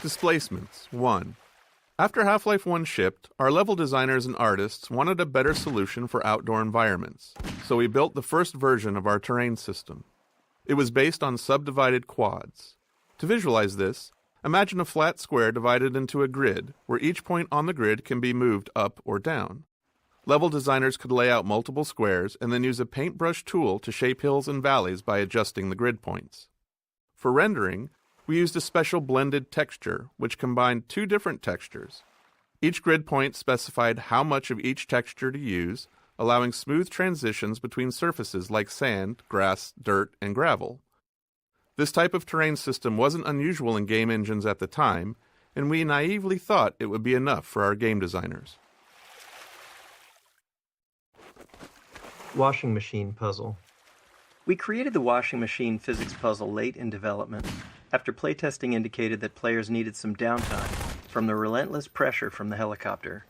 Displacements 1. After Half-Life 1 shipped, our level designers and artists wanted a better solution for outdoor environments, so we built the first version of our terrain system. It was based on subdivided quads. To visualize this, imagine a flat square divided into a grid, where each point on the grid can be moved up or down. Level designers could lay out multiple squares and then use a paintbrush tool to shape hills and valleys by adjusting the grid points. For rendering, we used a special blended texture, which combined two different textures. Each grid point specified how much of each texture to use, allowing smooth transitions between surfaces like sand, grass, dirt, and gravel. This type of terrain system wasn't unusual in game engines at the time, and we naively thought it would be enough for our game designers. Washing machine puzzle. We created the washing machine physics puzzle late in development, after playtesting indicated that players needed some downtime from the relentless pressure from the helicopter.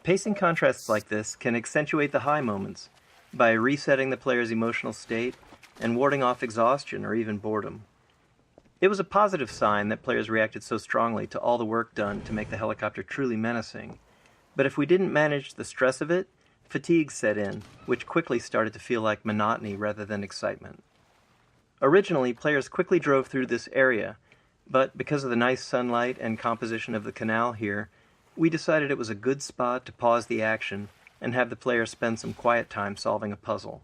Pacing contrasts like this can accentuate the high moments by resetting the player's emotional state and warding off exhaustion or even boredom. It was a positive sign that players reacted so strongly to all the work done to make the helicopter truly menacing, but if we didn't manage the stress of it, fatigue set in, which quickly started to feel like monotony rather than excitement. Originally, players quickly drove through this area, but because of the nice sunlight and composition of the canal here, we decided it was a good spot to pause the action and have the player spend some quiet time solving a puzzle.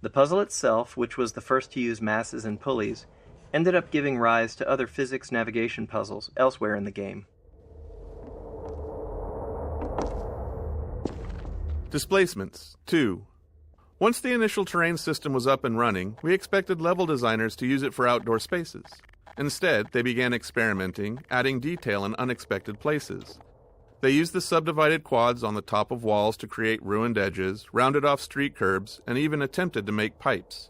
The puzzle itself, which was the first to use masses and pulleys, ended up giving rise to other physics navigation puzzles elsewhere in the game. Displacements 2. Once the initial terrain system was up and running, we expected level designers to use it for outdoor spaces. Instead, they began experimenting, adding detail in unexpected places. They used the subdivided quads on the top of walls to create ruined edges, rounded off street curbs, and even attempted to make pipes.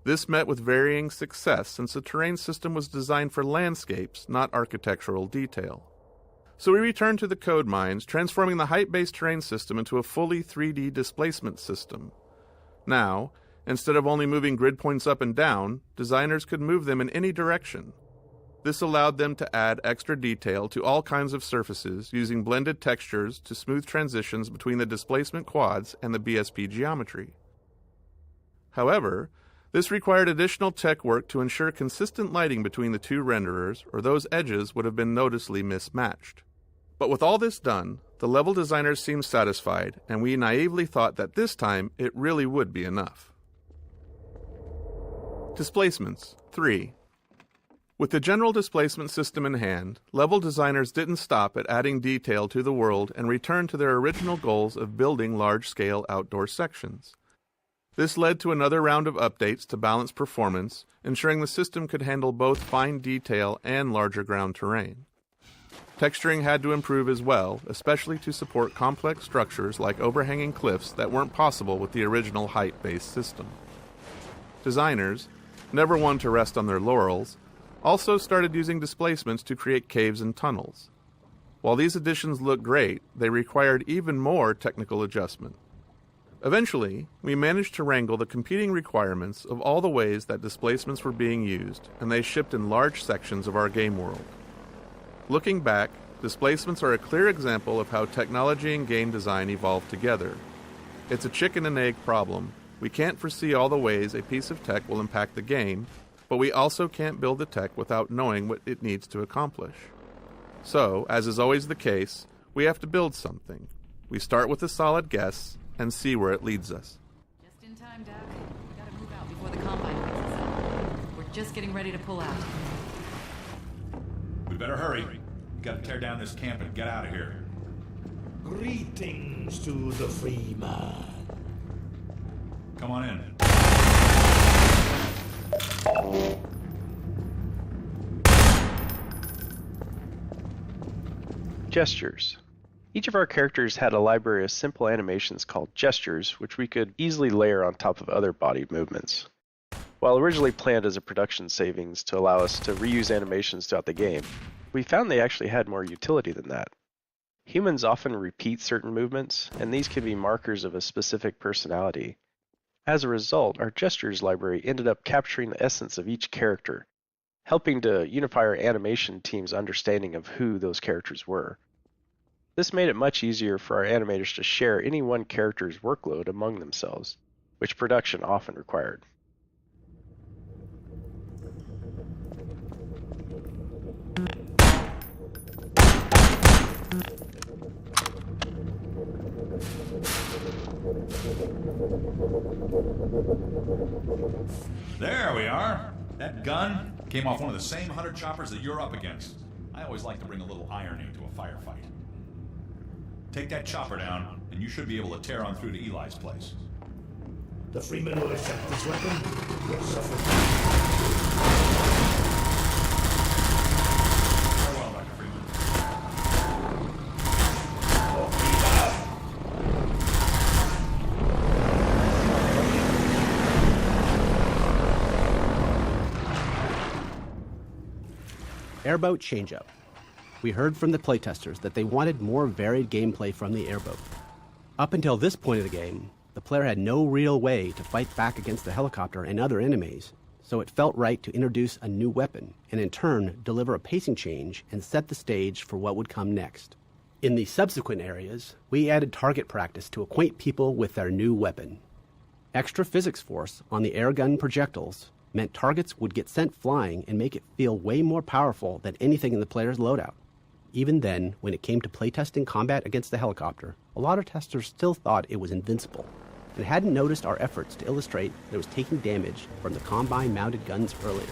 This met with varying success since the terrain system was designed for landscapes, not architectural detail. So we returned to the code mines, transforming the height-based terrain system into a fully 3D displacement system. Now, instead of only moving grid points up and down, designers could move them in any direction. This allowed them to add extra detail to all kinds of surfaces using blended textures to smooth transitions between the displacement quads and the BSP geometry. However, this required additional tech work to ensure consistent lighting between the two renderers, or those edges would have been noticeably mismatched. But with all this done, the level designers seemed satisfied, and we naively thought that this time it really would be enough. Displacements 3. With the general displacement system in hand, level designers didn't stop at adding detail to the world and returned to their original goals of building large-scale outdoor sections. This led to another round of updates to balance performance, ensuring the system could handle both fine detail and larger ground terrain. Texturing had to improve as well, especially to support complex structures like overhanging cliffs that weren't possible with the original height-based system. Designers, never one to rest on their laurels, also started using displacements to create caves and tunnels. While these additions looked great, they required even more technical adjustment. Eventually, we managed to wrangle the competing requirements of all the ways that displacements were being used, and they shipped in large sections of our game world. Looking back, displacements are a clear example of how technology and game design evolve together. It's a chicken and egg problem. We can't foresee all the ways a piece of tech will impact the game, but we also can't build the tech without knowing what it needs to accomplish. So, as is always the case, we have to build something. We start with a solid guess and see where it leads us. Just in time, Doc. We gotta move out before the Combine picks us up. We're just getting ready to pull out. We better hurry. We gotta tear down this camp and get out of here. Greetings to the free man. Come on in. Gestures. Each of our characters had a library of simple animations called gestures, which we could easily layer on top of other body movements. While originally planned as a production savings to allow us to reuse animations throughout the game, we found they actually had more utility than that. Humans often repeat certain movements, and these can be markers of a specific personality. As a result, our gestures library ended up capturing the essence of each character, helping to unify our animation team's understanding of who those characters were. This made it much easier for our animators to share any one character's workload among themselves, which production often required. There we are. That gun came off one of the same hunter choppers that you're up against. I always like to bring a little irony to a firefight. Take that chopper down, and you should be able to tear on through to Eli's place. The Freeman will accept this weapon. Will suffer. Farewell, Dr. Freeman. Airboat Changeup. We heard from the playtesters that they wanted more varied gameplay from the airboat. Up until this point of the game, the player had no real way to fight back against the helicopter and other enemies, so it felt right to introduce a new weapon and in turn deliver a pacing change and set the stage for what would come next. In the subsequent areas, we added target practice to acquaint people with their new weapon. Extra physics force on the airgun projectiles meant targets would get sent flying and make it feel way more powerful than anything in the player's loadout. Even then, when it came to playtesting combat against the helicopter, a lot of testers still thought it was invincible and hadn't noticed our efforts to illustrate that it was taking damage from the Combine-mounted guns earlier.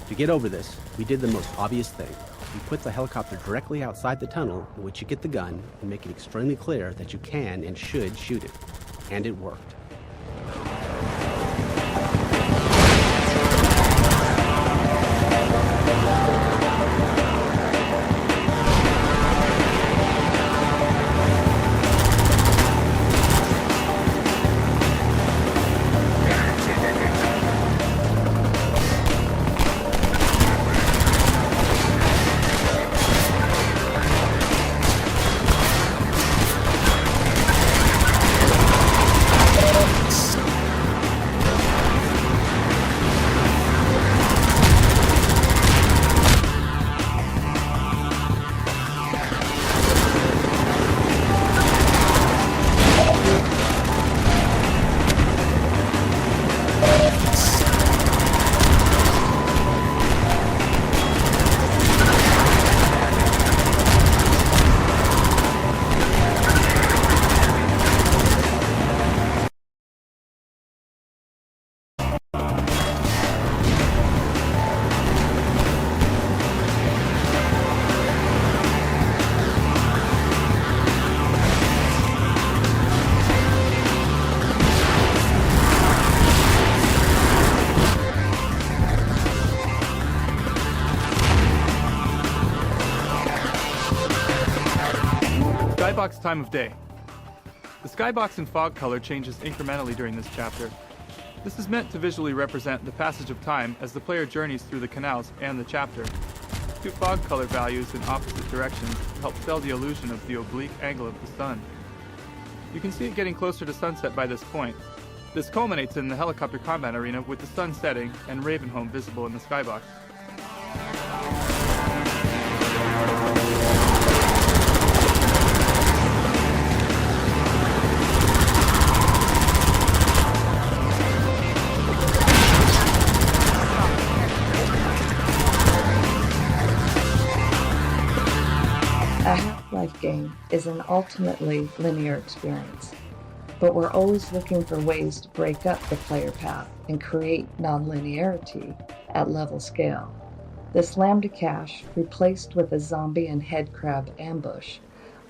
To get over this, we did the most obvious thing. We put the helicopter directly outside the tunnel in which you get the gun and make it extremely clear that you can and should shoot it. And it worked. Skybox time of day. The skybox in fog color changes incrementally during this chapter. This is meant to visually represent the passage of time as the player journeys through the canals and the chapter. Two fog color values in opposite directions help sell the illusion of the oblique angle of the sun. You can see it getting closer to sunset by this point. This culminates in the helicopter combat arena with the sun setting and Ravenholm visible in the skybox. A Half-Life game is an ultimately linear experience, but we're always looking for ways to break up the player path and create non-linearity at level scale. This lambda cache, replaced with a zombie and headcrab ambush,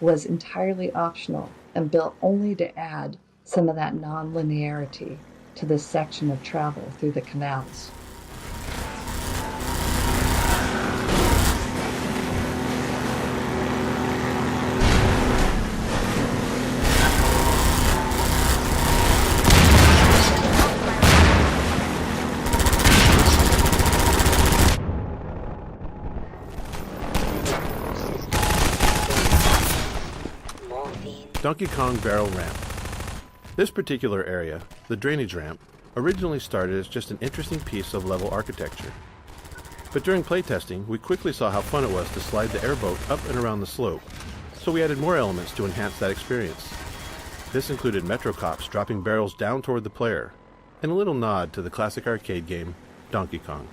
was entirely optional and built only to add some of that non-linearity to this section of travel through the canals. Donkey Kong Barrel Ramp. This particular area, the drainage ramp, originally started as just an interesting piece of level architecture. But during playtesting, we quickly saw how fun it was to slide the airboat up and around the slope, so we added more elements to enhance that experience. This included Metro Cops dropping barrels down toward the player, and a little nod to the classic arcade game, Donkey Kong.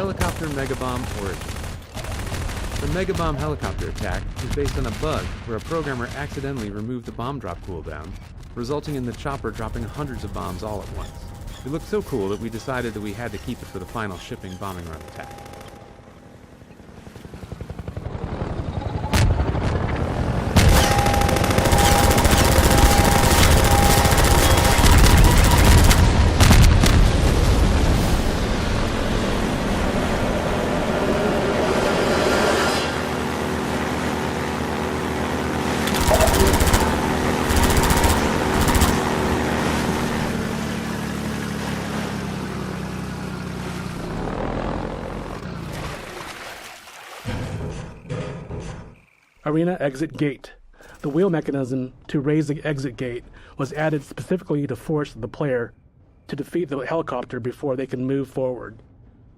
Helicopter Megabomb Origin. The Megabomb helicopter attack is based on a bug where a programmer accidentally removed the bomb drop cooldown, resulting in the chopper dropping hundreds of bombs all at once. It looked so cool that we decided that we had to keep it for the final shipping bombing run attack. Arena Exit Gate. The wheel mechanism to raise the exit gate was added specifically to force the player to defeat the helicopter before they can move forward.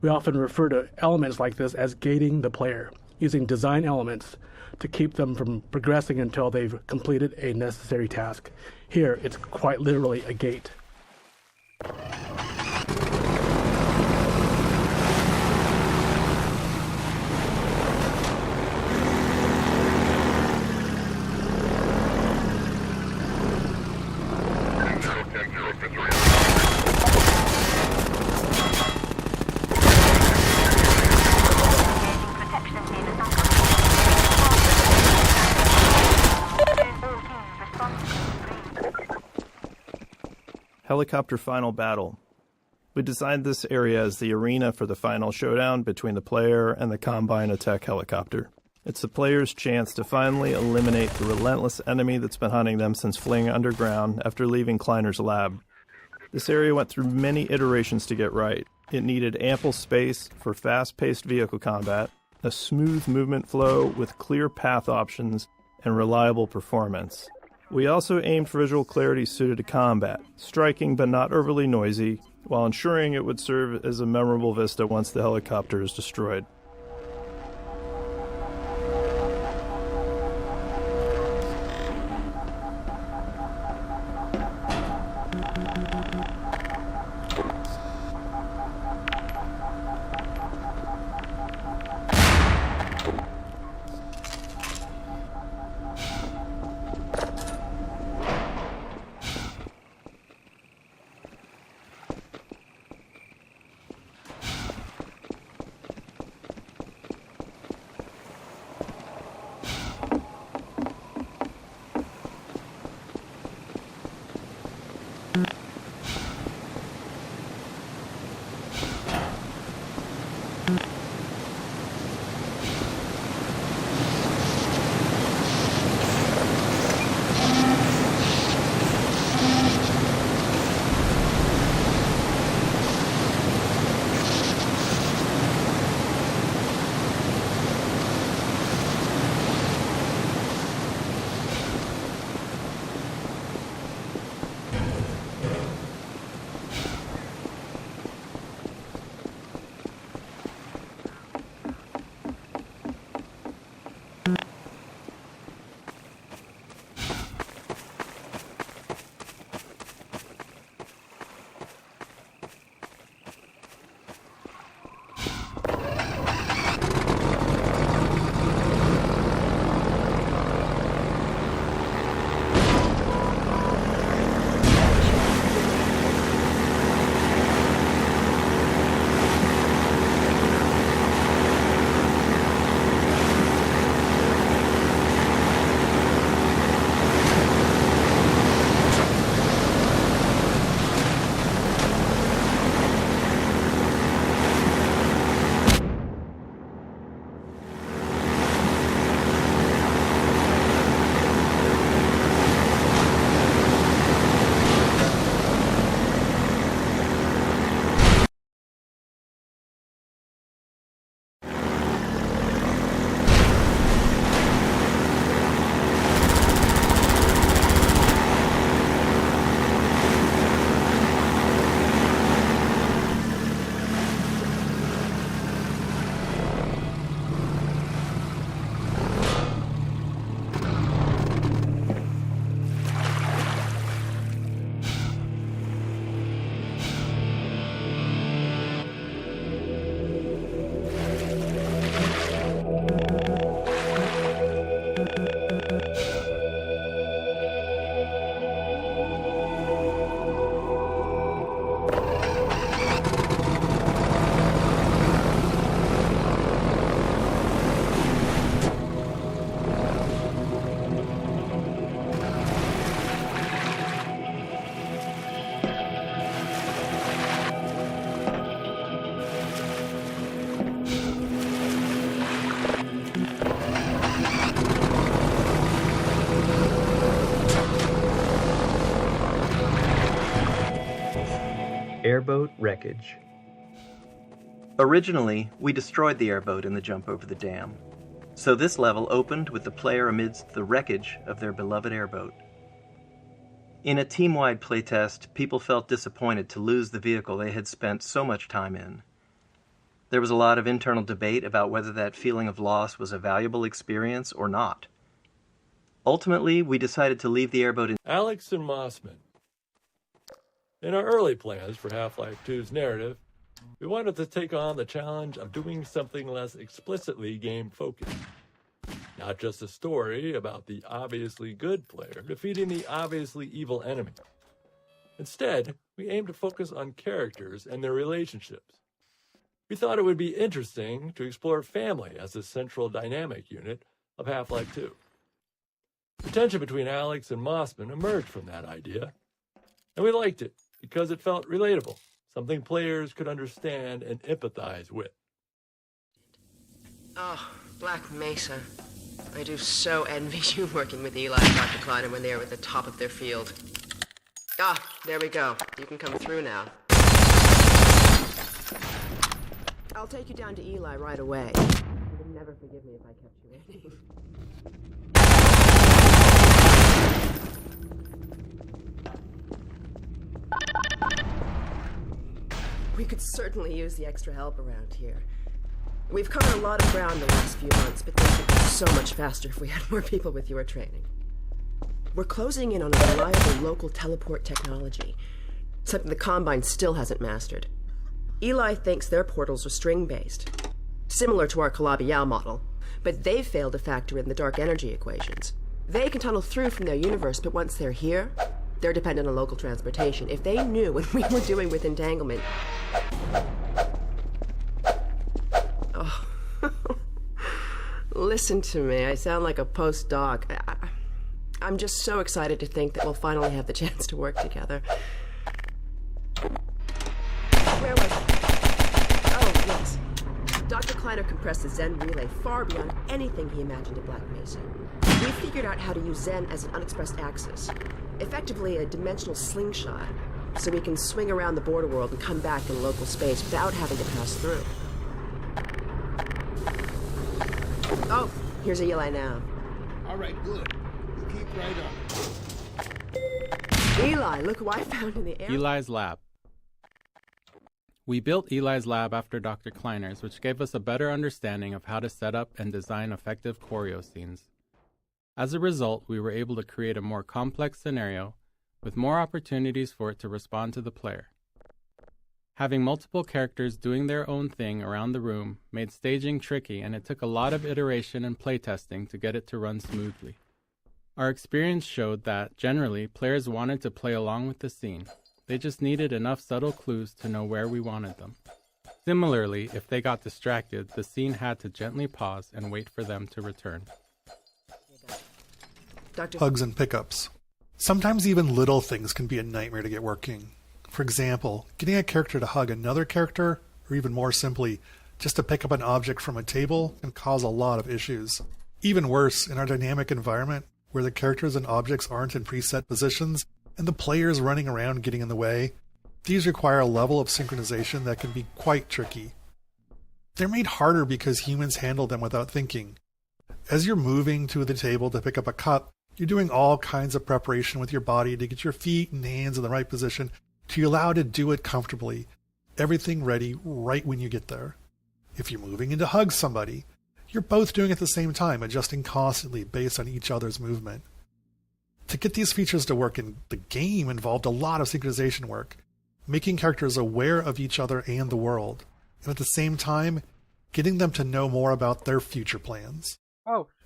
We often refer to elements like this as gating the player, using design elements to keep them from progressing until they've completed a necessary task. Here, it's quite literally a gate. Helicopter Final Battle. We designed this area as the arena for the final showdown between the player and the Combine attack helicopter. It's the player's chance to finally eliminate the relentless enemy that's been hunting them since fleeing underground after leaving Kleiner's lab. This area went through many iterations to get right. It needed ample space for fast-paced vehicle combat, a smooth movement flow with clear path options, and reliable performance. We also aimed for visual clarity suited to combat, striking but not overly noisy, while ensuring it would serve as a memorable vista once the helicopter is destroyed. Airboat Wreckage. Originally, we destroyed the airboat in the jump over the dam, so this level opened with the player amidst the wreckage of their beloved airboat. In a team-wide playtest, people felt disappointed to lose the vehicle they had spent so much time in. There was a lot of internal debate about whether that feeling of loss was a valuable experience or not. Ultimately, we decided to leave the airboat in. Alex and Mossman. In our early plans for Half-Life 2's narrative, we wanted to take on the challenge of doing something less explicitly game-focused. Not just a story about the obviously good player defeating the obviously evil enemy. Instead, we aimed to focus on characters and their relationships. We thought it would be interesting to explore family as a central dynamic unit of Half-Life 2. The tension between Alex and Mossman emerged from that idea, and we liked it because it felt relatable, something players could understand and empathize with. Oh, Black Mesa. I do so envy you working with Eli and Dr. Kleiner when they are at the top of their field. Ah, there we go. You can come through now. I'll take you down to Eli right away. You would never forgive me if I kept you waiting. We could certainly use the extra help around here. We've covered a lot of ground the last few months, but things would go so much faster if we had more people with your training. We're closing in on a reliable local teleport technology, something the Combine still hasn't mastered. Eli thinks their portals are string-based, similar to our Calabi-Yau model, but they've failed to factor in the dark energy equations. They can tunnel through from their universe, but once they're here, they're dependent on local transportation. If they knew what we were doing with entanglement... Oh. Listen to me. I sound like a postdoc. I'm just so excited to think that we'll finally have the chance to work together. Where was I? Oh, yes. Dr. Kleiner compressed the Zen relay far beyond anything he imagined at Black Mesa. We figured out how to use Zen as an unexpressed axis, effectively a dimensional slingshot, so we can swing around the border world and come back in local space without having to pass through. Oh, here's Eli now. All right, good. Keep right on. Eli, look who I found in the air. Eli's lab. We built Eli's lab after Dr. Kleiner's, which gave us a better understanding of how to set up and design effective choreo scenes. As a result, we were able to create a more complex scenario with more opportunities for it to respond to the player. Having multiple characters doing their own thing around the room made staging tricky, and it took a lot of iteration and playtesting to get it to run smoothly. Our experience showed that, generally, players wanted to play along with the scene. They just needed enough subtle clues to know where we wanted them. Similarly, if they got distracted, the scene had to gently pause and wait for them to return. Hugs and pickups. Sometimes even little things can be a nightmare to get working. For example, getting a character to hug another character, or even more simply, just to pick up an object from a table, can cause a lot of issues. Even worse, in our dynamic environment, where the characters and objects aren't in preset positions, and the players running around getting in the way, these require a level of synchronization that can be quite tricky. They're made harder because humans handle them without thinking. As you're moving to the table to pick up a cup, you're doing all kinds of preparation with your body to get your feet and hands in the right position to be allowed to do it comfortably, everything ready right when you get there. If you're moving in to hug somebody, you're both doing it at the same time, adjusting constantly based on each other's movement. To get these features to work in the game involved a lot of synchronization work, making characters aware of each other and the world, and at the same time, getting them to know more about their future plans.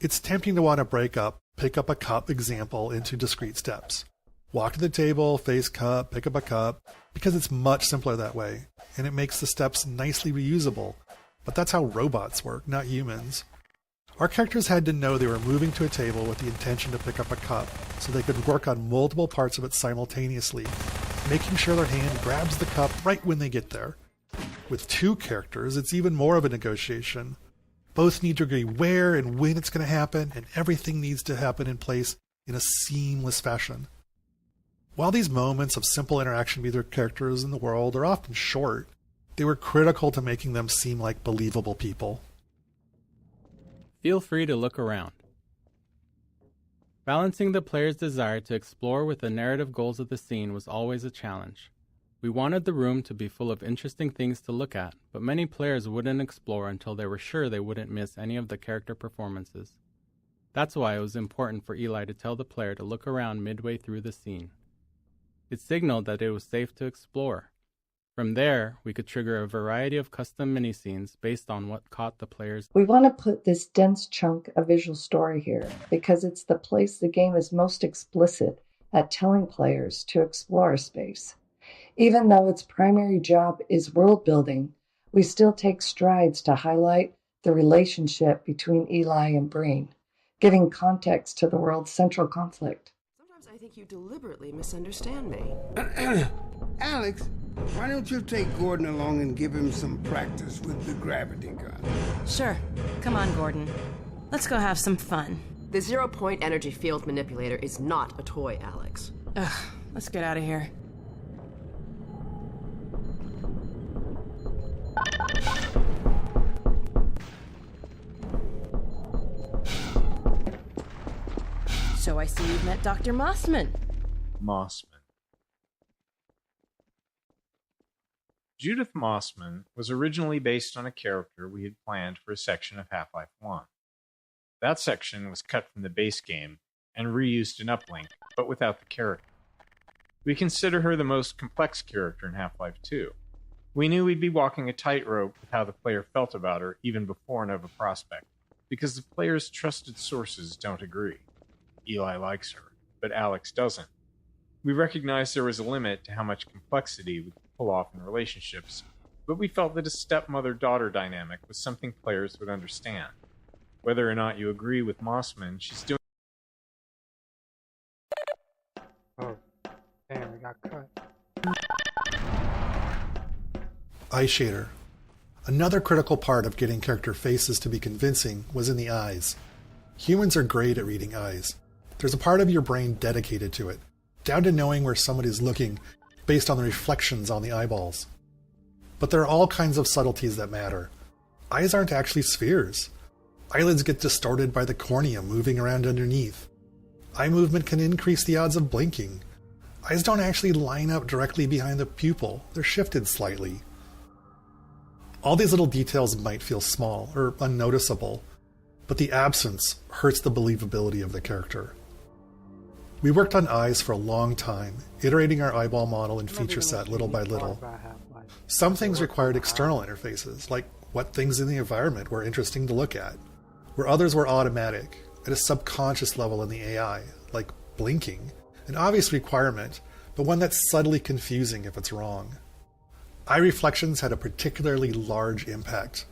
It's tempting to want to break up pick up a cup example into discrete steps. Walk to the table, face cup, pick up a cup, because it's much simpler that way, and it makes the steps nicely reusable. But that's how robots work, not humans. Our characters had to know they were moving to a table with the intention to pick up a cup, so they could work on multiple parts of it simultaneously, making sure their hand grabs the cup right when they get there. With two characters, it's even more of a negotiation. Both need to agree where and when it's going to happen, and everything needs to happen in place in a seamless fashion. While these moments of simple interaction with your characters in the world are often short, they were critical to making them seem like believable people. Feel free to look around. Balancing the player's desire to explore with the narrative goals of the scene was always a challenge. We wanted the room to be full of interesting things to look at, but many players wouldn't explore until they were sure they wouldn't miss any of the character performances. That's why it was important for Eli to tell the player to look around midway through the scene. It signaled that it was safe to explore. From there, we could trigger a variety of custom mini-scenes based on what caught the player's. We want to put this dense chunk of visual story here because it's the place the game is most explicit at telling players to explore a space. Even though its primary job is world building, we still take strides to highlight the relationship between Eli and Breen, giving context to the world's central conflict. Sometimes I think you deliberately misunderstand me. Alex, why don't you take Gordon along and give him some practice with the gravity gun? Sure. Come on, Gordon. Let's go have some fun. The zero-point energy field manipulator is not a toy, Alex. Ugh, let's get out of here. So I see you've met Dr. Mossman. Mossman. Judith Mossman was originally based on a character we had planned for a section of Half-Life 1. That section was cut from the base game and reused in Uplink, but without the character. We consider her the most complex character in Half-Life 2. We knew we'd be walking a tightrope with how the player felt about her even before Nova Prospekt, because the player's trusted sources don't agree. Eli likes her, but Alex doesn't. We recognized there was a limit to how much complexity we could pull off in relationships, but we felt that a stepmother-daughter dynamic was something players would understand. Whether or not you agree with Mossman, she's doing... Oh, damn, we got cut. Eye shader. Another critical part of getting character faces to be convincing was in the eyes. Humans are great at reading eyes. There's a part of your brain dedicated to it, down to knowing where somebody's looking based on the reflections on the eyeballs. But there are all kinds of subtleties that matter. Eyes aren't actually spheres. Eyelids get distorted by the cornea moving around underneath. Eye movement can increase the odds of blinking. Eyes don't actually line up directly behind the pupil. They're shifted slightly. All these little details might feel small or unnoticeable, but the absence hurts the believability of the character. We worked on eyes for a long time, iterating our eyeball model and feature set little by little. Some things required external interfaces, like what things in the environment were interesting to look at, where others were automatic, at a subconscious level in the AI, like blinking, an obvious requirement, but one that's subtly confusing if it's wrong. Eye reflections had a particularly large impact.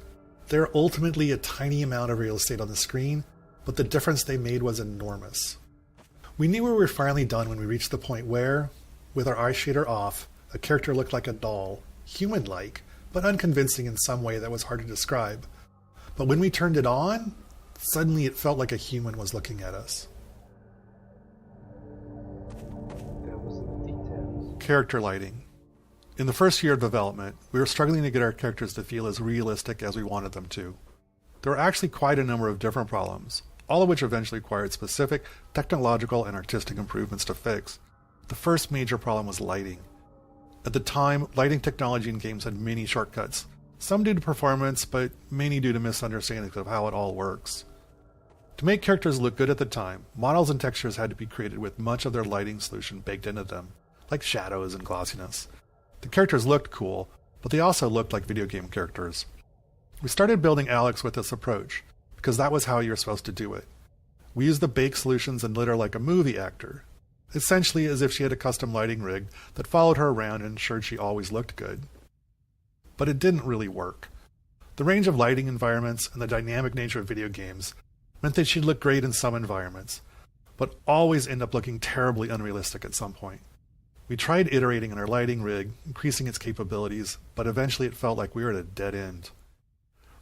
They're ultimately a tiny amount of real estate on the screen, but the difference they made was enormous. We knew we were finally done when we reached the point where, with our eye shader off, a character looked like a doll, human-like, but unconvincing in some way that was hard to describe. But when we turned it on, suddenly it felt like a human was looking at us. Character lighting. In the first year of development, we were struggling to get our characters to feel as realistic as we wanted them to. There were actually quite a number of different problems, all of which eventually required specific technological and artistic improvements to fix. The first major problem was lighting. At the time, lighting technology in games had many shortcuts, some due to performance, but many due to misunderstandings of how it all works. To make characters look good at the time, models and textures had to be created with much of their lighting solution baked into them, like shadows and glossiness. The characters looked cool, but they also looked like video game characters. We started building Alex with this approach, because that was how you're supposed to do it. We used the bake solutions and lit her like a movie actor, essentially as if she had a custom lighting rig that followed her around and ensured she always looked good. But it didn't really work. The range of lighting environments and the dynamic nature of video games meant that she'd look great in some environments, but always end up looking terribly unrealistic at some point. We tried iterating on our lighting rig, increasing its capabilities, but eventually it felt like we were at a dead end.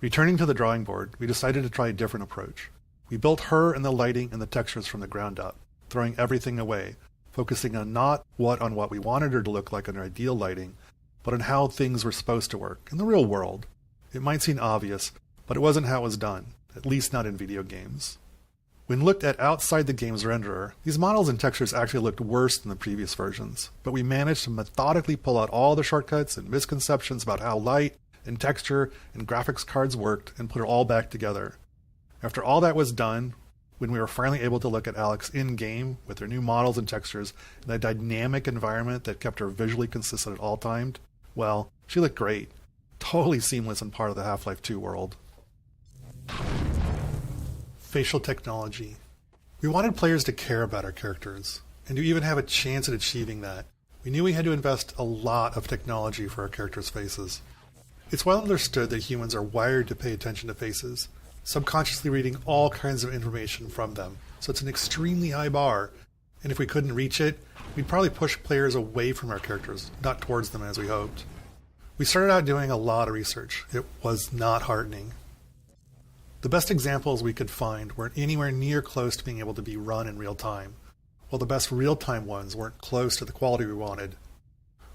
Returning to the drawing board, we decided to try a different approach. We built her and the lighting and the textures from the ground up, throwing everything away, focusing on not on what we wanted her to look like under ideal lighting, but on how things were supposed to work in the real world. It might seem obvious, but it wasn't how it was done, at least not in video games. When looked at outside the game's renderer, these models and textures actually looked worse than the previous versions, but we managed to methodically pull out all the shortcuts and misconceptions about how light and texture and graphics cards worked and put it all back together. After all that was done, when we were finally able to look at Alex in-game with her new models and textures in a dynamic environment that kept her visually consistent at all times, well, she looked great. Totally seamless and part of the Half-Life 2 world. Facial technology. We wanted players to care about our characters, and to even have a chance at achieving that, we knew we had to invest a lot of technology for our characters' faces. It's well understood that humans are wired to pay attention to faces, subconsciously reading all kinds of information from them, so it's an extremely high bar, and if we couldn't reach it, we'd probably push players away from our characters, not towards them as we hoped. We started out doing a lot of research. It was not heartening. The best examples we could find weren't anywhere near close to being able to be run in real time, while the best real-time ones weren't close to the quality we wanted.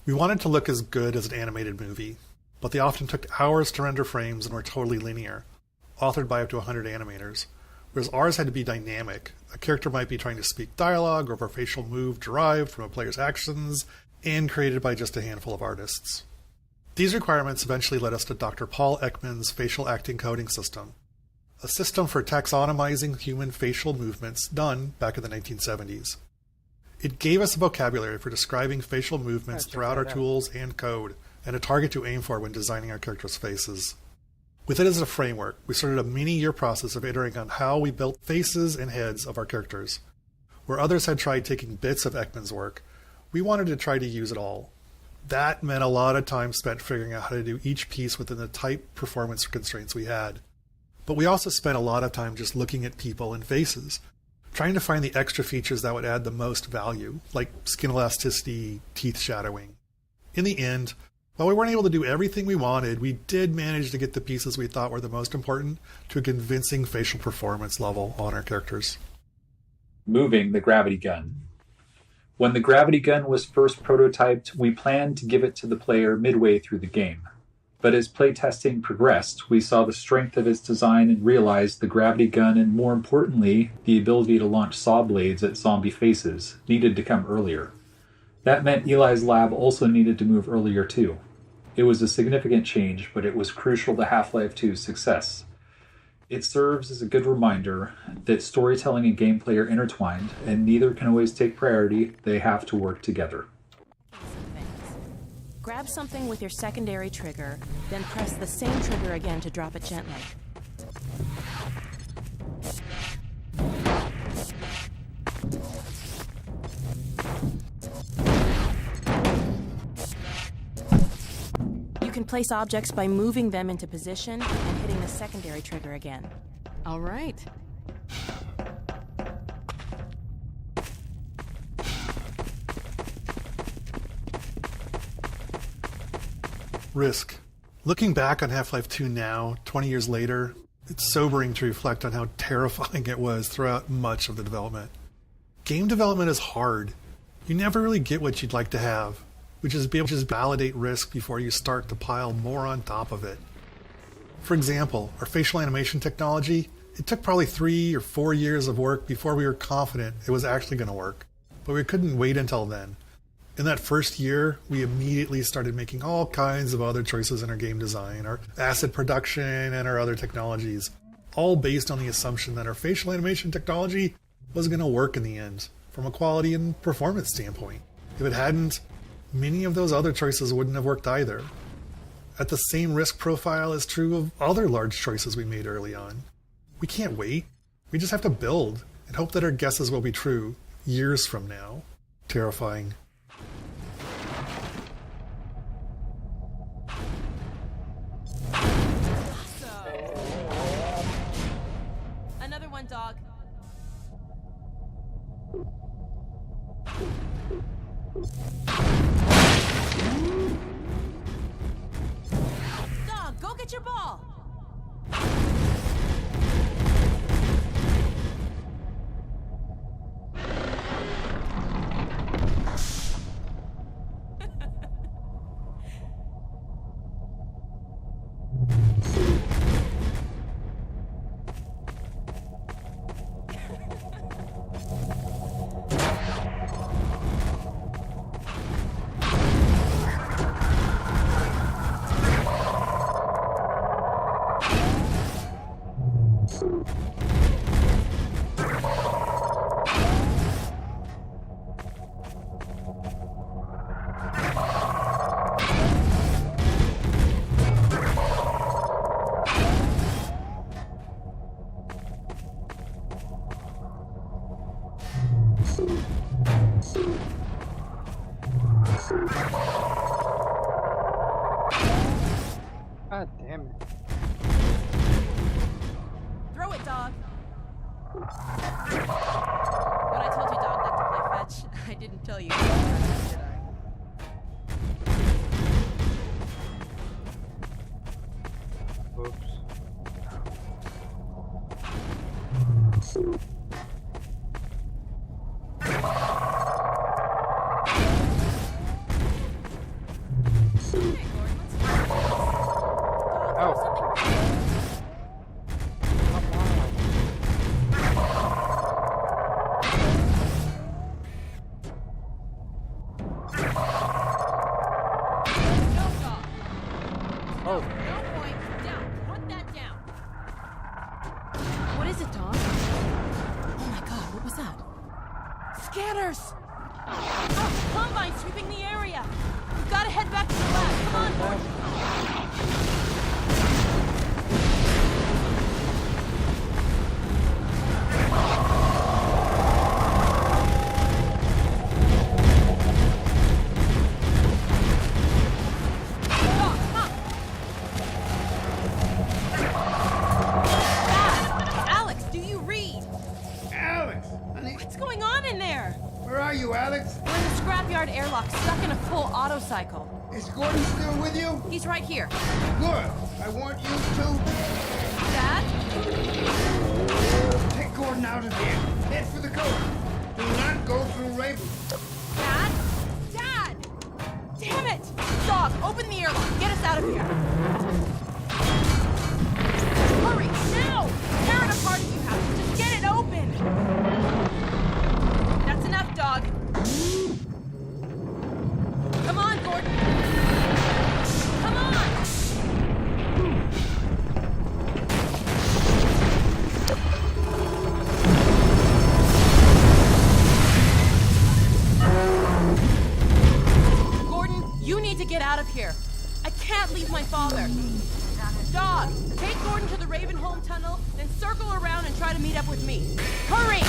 We wanted to look as good as an animated movie, but they often took hours to render frames and were totally linear, authored by up to 100 animators, whereas ours had to be dynamic. A character might be trying to speak dialogue or have a facial move derived from a player's actions and created by just a handful of artists. These requirements eventually led us to Dr. Paul Ekman's facial acting coding system, a system for taxonomizing human facial movements done back in the 1970s. It gave us a vocabulary for describing facial movements throughout our tools and code, and a target to aim for when designing our characters' faces. With it as a framework, we started a many-year process of iterating on how we built faces and heads of our characters. Where others had tried taking bits of Ekman's work, we wanted to try to use it all. That meant a lot of time spent figuring out how to do each piece within the tight performance constraints we had. But we also spent a lot of time just looking at people and faces, trying to find the extra features that would add the most value, like skin elasticity, teeth shadowing. In the end, while we weren't able to do everything we wanted, we did manage to get the pieces we thought were the most important to a convincing facial performance level on our characters. Moving the gravity gun. When the gravity gun was first prototyped, we planned to give it to the player midway through the game. But as playtesting progressed, we saw the strength of its design and realized the gravity gun and, more importantly, the ability to launch saw blades at zombie faces needed to come earlier. That meant Eli's lab also needed to move earlier too. It was a significant change, but it was crucial to Half-Life 2's success. It serves as a good reminder that storytelling and gameplay are intertwined, and neither can always take priority. They have to work together. Grab something with your secondary trigger, then press the same trigger again to drop it gently. You can place objects by moving them into position and hitting the secondary trigger again. All right. Risk. Looking back on Half-Life 2 now, 20 years later, it's sobering to reflect on how terrifying it was throughout much of the development. Game development is hard. You never really get what you'd like to have, which is be able to just validate risk before you start to pile more on top of it. For example, our facial animation technology, it took probably 3 or 4 years of work before we were confident it was actually going to work, but we couldn't wait until then. In that first year, we immediately started making all kinds of other choices in our game design, our asset production, and our other technologies, all based on the assumption that our facial animation technology was going to work in the end, from a quality and performance standpoint. If it hadn't, many of those other choices wouldn't have worked either. At the same risk profile is true of other large choices we made early on. We can't wait. We just have to build and hope that our guesses will be true years from now. Terrifying. Another one, dog. Dog, go get your ball. God damn it. Throw it, dog. When I told you dog not to play fetch, I didn't tell you, did I? Oops. Oh. No point. Down. Put that down. What is it, dog? Oh my god, what was that? Scanners! Oh, Combine sweeping the area! We've got to head back to the lab. Come on, Gordon! Airlock stuck in a full auto cycle. Is Gordon still with you? He's right here. Good. I want you to... Dad? Take Gordon out of here. Head for the coast. Do not go through Raven. Dad? Dad! Damn it! Dog, open the airlock. Get us out of here. Hurry, now! Tear it apart if you have to. Just get it open. That's enough, dog. Come on, Gordon! Come on! Gordon, you need to get out of here. I can't leave my father. Dog, take Gordon to the Ravenholm tunnel, then circle around and try to meet up with me. Hurry!